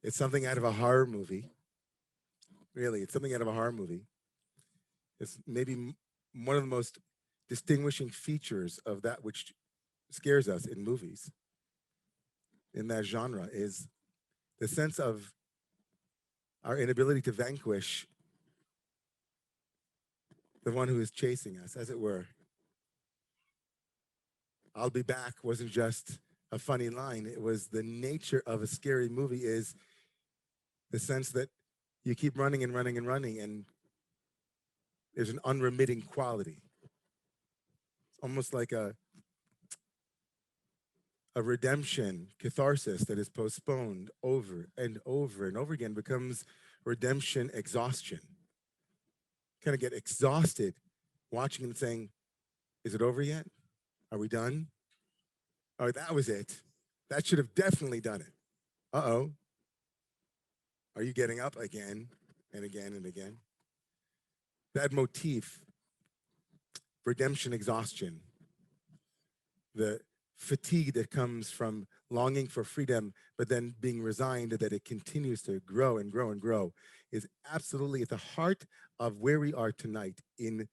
It's something out of a horror movie. Really, it's something out of a horror movie. It's maybe one of the most distinguishing features of that which scares us in movies, in that genre, is the sense of our inability to vanquish the one who is chasing us, as it were. I'll be back wasn't just a funny line. It was the nature of a scary movie, is the sense that you keep running and running and running, and there's an unremitting quality. It's almost like a redemption, catharsis that is postponed over and over and over again, becomes redemption exhaustion. Kind of get exhausted watching and saying, is it over yet? Are we done? Oh, that was it. That should have definitely done it. Uh-oh. Are you getting up again and again and again? That motif, redemption exhaustion, the fatigue that comes from longing for freedom, but then being resigned that it continues to grow and grow and grow, is absolutely at the heart of where we are tonight in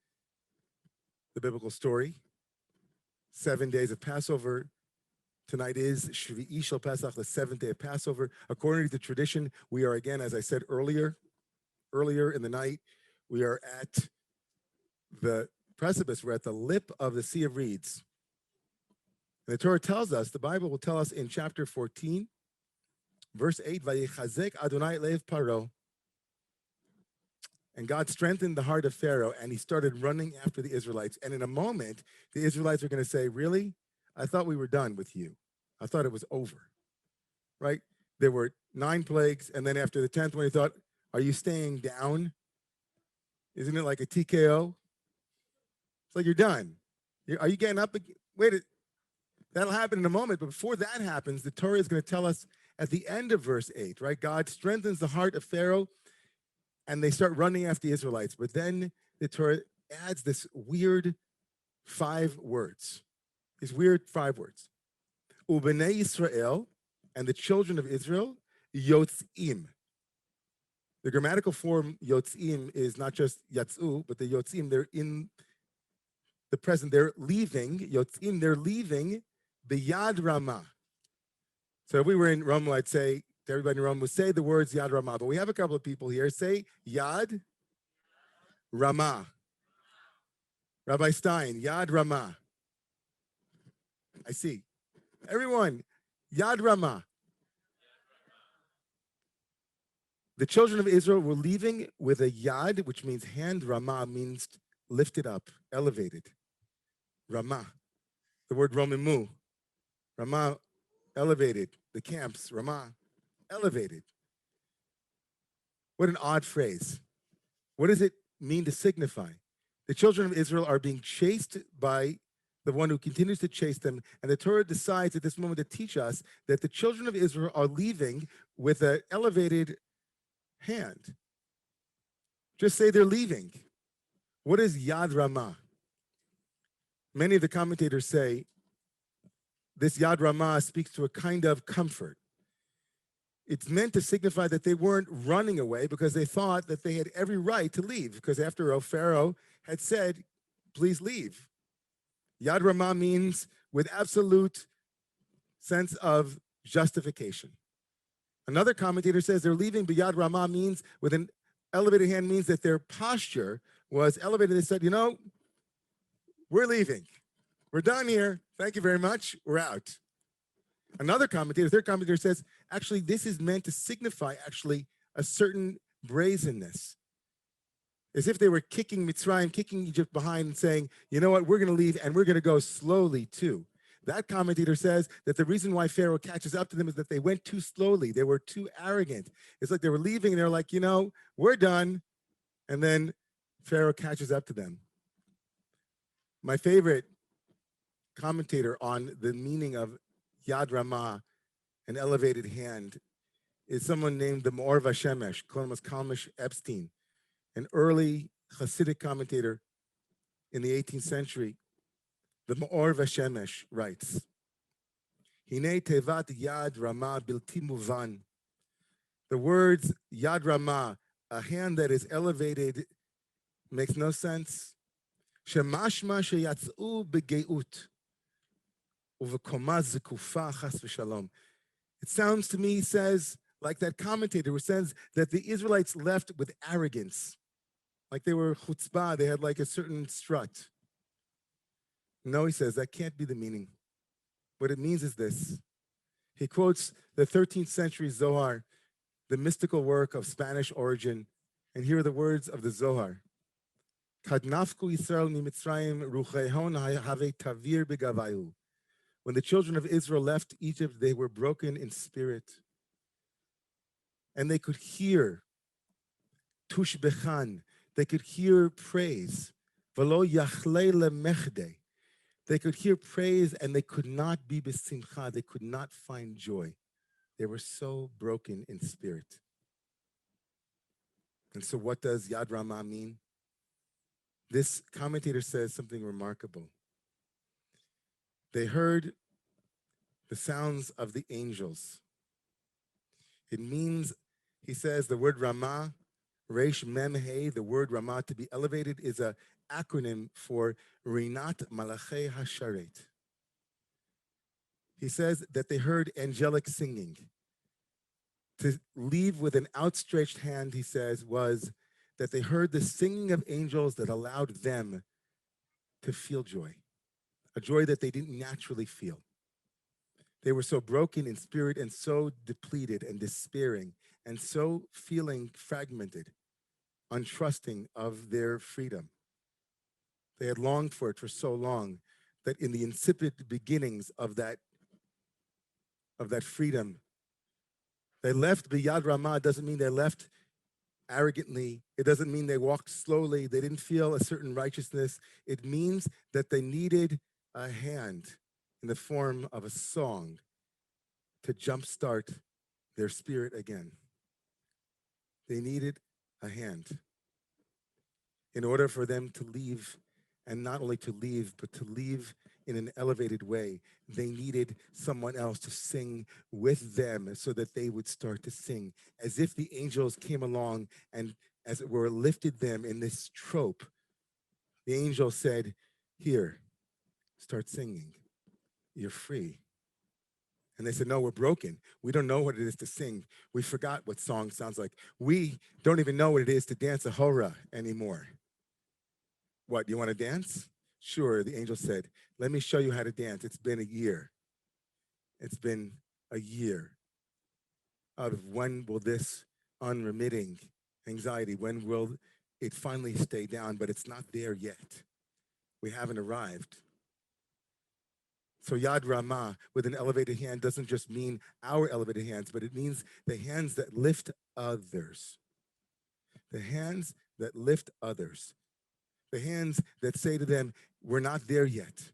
the biblical story. 7 days of Passover. Tonight is Shvi'i Shel Pesach, the seventh day of Passover. According to the tradition, we are again, as I said earlier in the night, we are at the precipice. We're at the lip of the Sea of Reeds. And the Torah tells us, the Bible will tell us in chapter 14, verse 8, Vayichazek Adonai lev Paro. And God strengthened the heart of Pharaoh, and he started running after the Israelites. And in a moment, the Israelites are going to say, really? I thought we were done with you. I thought it was over, right? There were 9 plagues, and then after the 10th one, he thought, are you staying down? Isn't it like a TKO? It's like you're done. Are you getting up again? Wait, that'll happen in a moment. But before that happens, the Torah is going to tell us at the end of verse 8, right? God strengthens the heart of Pharaoh, and they start running after the Israelites. But then the Torah adds this weird 5 words. These weird 5 words. Ubenei Yisrael, and the children of Israel, yotzim. The grammatical form yotzim is not just yatzu, but the yotzim, they're in the present. They're leaving, yotzim, they're leaving b'yad RaMaH. So if we were in RaMaH, I'd say, to everybody in RaMaH, would say the words yad RaMaH. But we have a couple of people here. Say yad RaMaH. Rabbi Stein, yad RaMaH. I see. Everyone, yad RaMaH. The children of Israel were leaving with a yad, which means hand. RaMaH means lifted up, elevated. RaMaH. The word romimu. RaMaH, elevated. The camps, RaMaH, elevated. What an odd phrase. What does it mean to signify? The children of Israel are being chased by the one who continues to chase them. And the Torah decides at this moment to teach us that the children of Israel are leaving with an elevated hand. Just say they're leaving. What is Yad RaMaH? Many of the commentators say this Yad RaMaH speaks to a kind of comfort. It's meant to signify that they weren't running away because they thought that they had every right to leave, because after all, Pharaoh had said, please leave. Yad RaMaH means with absolute sense of justification. Another commentator says they're leaving, but Yad RaMaH means with an elevated hand means that their posture was elevated. They said, you know, we're leaving. We're done here. Thank you very much. We're out. Another commentator, third commentator says, actually, this is meant to signify actually a certain brazenness. As if they were kicking Mitzrayim, kicking Egypt behind and saying, you know what, we're going to leave and we're going to go slowly too. That commentator says that the reason why Pharaoh catches up to them is that they went too slowly. They were too arrogant. It's like they were leaving and they're like, you know, we're done. And then Pharaoh catches up to them. My favorite commentator on the meaning of Yad RaMaH, an elevated hand, is someone named the Meor Va'Shemesh, Kalmash Epstein, an early Hasidic commentator in the 18th century. The Meor Va'Shemesh writes, Hine tevat Yad RaMaH bilti muvan, The words Yad RaMaH, a hand that is elevated, makes no sense. Shemashma sheyatzu begeut uvekoma zekufa chas v'shalom. It sounds to me, he says, like that commentator who says that the Israelites left with arrogance, like they were chutzpah, they had like a certain strut. No, he says, that can't be the meaning. What it means is this. He quotes the 13th century Zohar, the mystical work of Spanish origin, and here are the words of the Zohar. Kadnafku Yisrael mimitzrayim ruchehon have tavir begavayu. When the children of Israel left Egypt, they were broken in spirit. And they could hear tushbechan, they could hear praise. Velo yachle lemechde. They could hear praise and they could not be besimcha, they could not find joy. They were so broken in spirit. And so what does Yad RaMaH mean? This commentator says something remarkable. They heard the sounds of the angels. It means, he says, the word RaMaH, Resh Mem He, the word RaMaH, to be elevated, is an acronym for Rinat Malachai Hashareit. He says that they heard angelic singing. To leave with an outstretched hand, he says, was that they heard the singing of angels that allowed them to feel joy, a joy that they didn't naturally feel. They were so broken in spirit and so depleted and despairing and so feeling fragmented, untrusting of their freedom. They had longed for it for so long that in the incipient beginnings of that freedom, they left B'Yad RaMaH. Doesn't mean they left arrogantly. It doesn't mean they walked slowly. They didn't feel a certain righteousness. It means that they needed a hand in the form of a song to jumpstart their spirit again. They needed a hand in order for them to leave, and not only to leave, but to leave in an elevated way. They needed someone else to sing with them so that they would start to sing, as if the angels came along and, as it were, lifted them in this trope. The angel said, here, start singing. You're free. And they said, no, we're broken. We don't know what it is to sing. We forgot what song sounds like. We don't even know what it is to dance a hora anymore. What, you want to dance? Sure, the angel said, let me show you how to dance. It's been a year. It's been a year. Out of when will this unremitting anxiety, when will it finally stay down? But it's not there yet. We haven't arrived. So Yad RaMaH, with an elevated hand, doesn't just mean our elevated hands, but it means the hands that lift others. The hands that lift others. The hands that say to them, we're not there yet.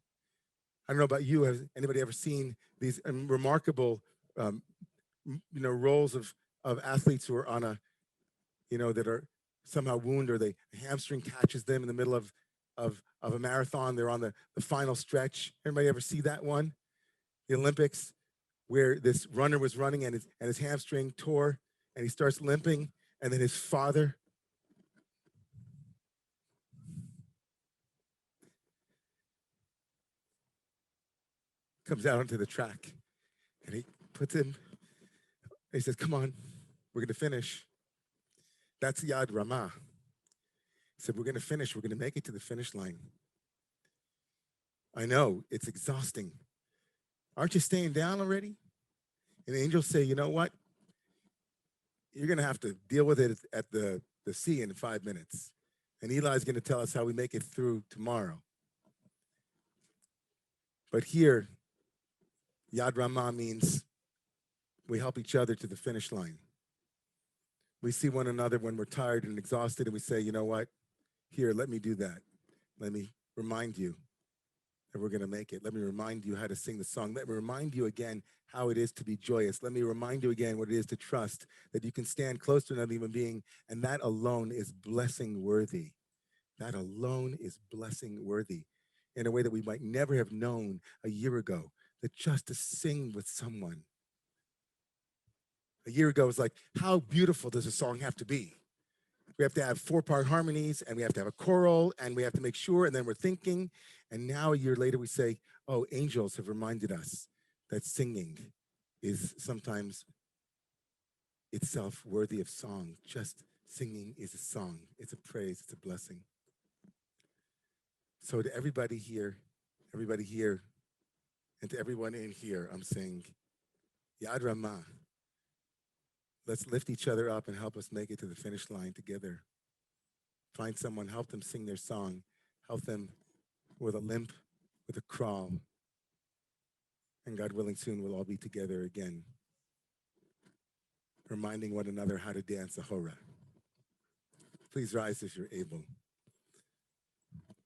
I don't know about you, has anybody ever seen these remarkable, roles of athletes who are on a, that are somehow wounded, or the hamstring catches them in the middle of a marathon. They're on the final stretch. Anybody ever see that one? The Olympics, where this runner was running and his hamstring tore and he starts limping, and then his father comes out onto the track and he puts him, he says, come on, we're going to finish. That's Yad RaMaH. He said, we're going to finish. We're going to make it to the finish line. I know, it's exhausting. Aren't you staying down already? And the angels say, you know what? You're going to have to deal with it at the sea in 5 minutes. And Eli's going to tell us how we make it through tomorrow. But here, Yad RaMaH means we help each other to the finish line. We see one another when we're tired and exhausted, and we say, you know what? Here, let me do that. Let me remind you that we're going to make it. Let me remind you how to sing the song. Let me remind you again how it is to be joyous. Let me remind you again what it is to trust, that you can stand close to another human being, and that alone is blessing worthy. That alone is blessing worthy in a way that we might never have known a year ago, that just to sing with someone, A year ago, it was like, how beautiful does a song have to be? We have to have 4-part harmonies, and we have to have a choral, and we have to make sure, and then we're thinking. And now a year later, we say, oh, angels have reminded us that singing is sometimes itself worthy of song. Just singing is a song. It's a praise. It's a blessing. So to everybody here, and to everyone in here, I'm saying, Yad RaMaH. Let's lift each other up and help us make it to the finish line together. Find someone, help them sing their song, help them with a limp, with a crawl. And God willing, soon we'll all be together again, reminding one another how to dance a hora. Please rise if you're able.